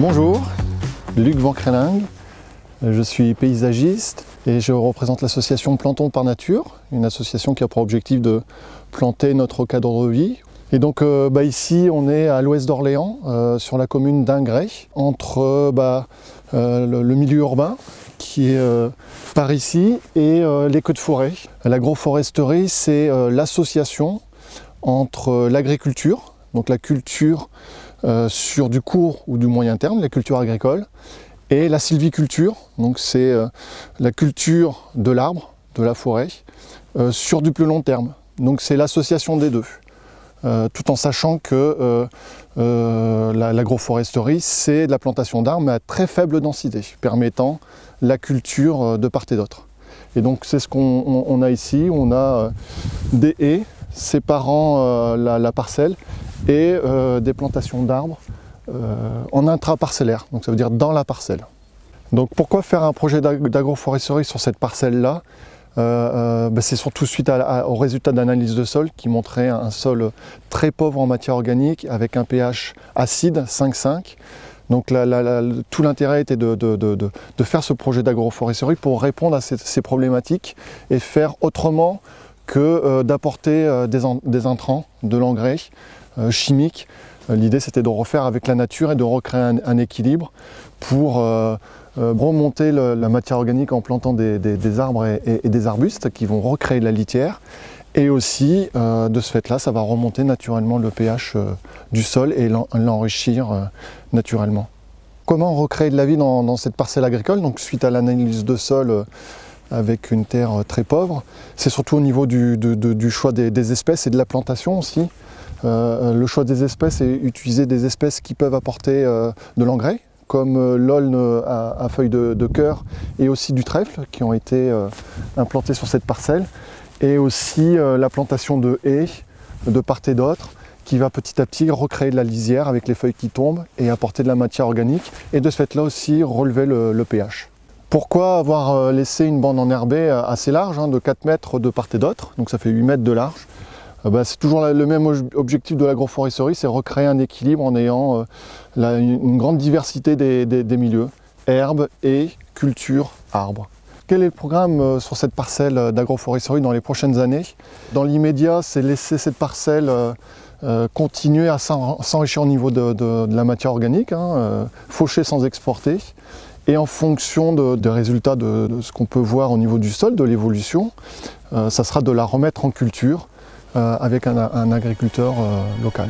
Bonjour, Luc Van Crelingue, je suis paysagiste et je représente l'association Plantons par Nature, une association qui a pour objectif de planter notre cadre de vie. Et donc ici on est à l'ouest d'Orléans, sur la commune d'Ingré, entre le milieu urbain qui est par ici et les queues de forêt. L'agroforesterie, c'est l'association entre l'agriculture, donc la culture sur du court ou du moyen terme, la culture agricole, et la sylviculture, donc c'est la culture de l'arbre, de la forêt, sur du plus long terme. Donc c'est l'association des deux, tout en sachant que l'agroforesterie, c'est de la plantation d'arbres, mais à très faible densité, permettant la culture de part et d'autre. Et donc c'est ce qu'on a ici, on a des haies séparant la parcelle et des plantations d'arbres en intraparcellaire, donc ça veut dire dans la parcelle. Donc pourquoi faire un projet d'agroforesterie sur cette parcelle-là? C'est surtout suite au résultat d'analyse de sol qui montrait un sol très pauvre en matière organique avec un pH acide 5,5. Donc tout l'intérêt était de faire ce projet d'agroforesterie pour répondre à ces problématiques et faire autrement que d'apporter des intrants, de l'engrais chimique. L'idée c'était de refaire avec la nature et de recréer un équilibre pour remonter la matière organique en plantant des arbres et des arbustes qui vont recréer de la litière. Et aussi, de ce fait-là, ça va remonter naturellement le pH du sol et l'enrichir naturellement. Comment recréer de la vie dans cette parcelle agricole? Donc suite à l'analyse de sol avec une terre très pauvre, c'est surtout au niveau du choix des espèces et de la plantation aussi. Le choix des espèces est utiliser des espèces qui peuvent apporter de l'engrais, comme l'aulne à feuilles de cœur et aussi du trèfle qui ont été implantés sur cette parcelle, et aussi la plantation de haies de part et d'autre qui va petit à petit recréer de la lisière avec les feuilles qui tombent et apporter de la matière organique et de ce fait là aussi relever le pH. Pourquoi avoir laissé une bande enherbée assez large, de 4 mètres de part et d'autre, donc ça fait 8 mètres de large? C'est toujours le même objectif de l'agroforesterie, c'est recréer un équilibre en ayant une grande diversité des milieux, herbes, haies, cultures, arbres. Quel est le programme sur cette parcelle d'agroforesterie dans les prochaines années? Dans l'immédiat, c'est laisser cette parcelle continuer à s'enrichir au niveau de la matière organique, faucher sans exporter. Et en fonction des résultats de ce qu'on peut voir au niveau du sol, de l'évolution, ça sera de la remettre en culture avec un agriculteur local.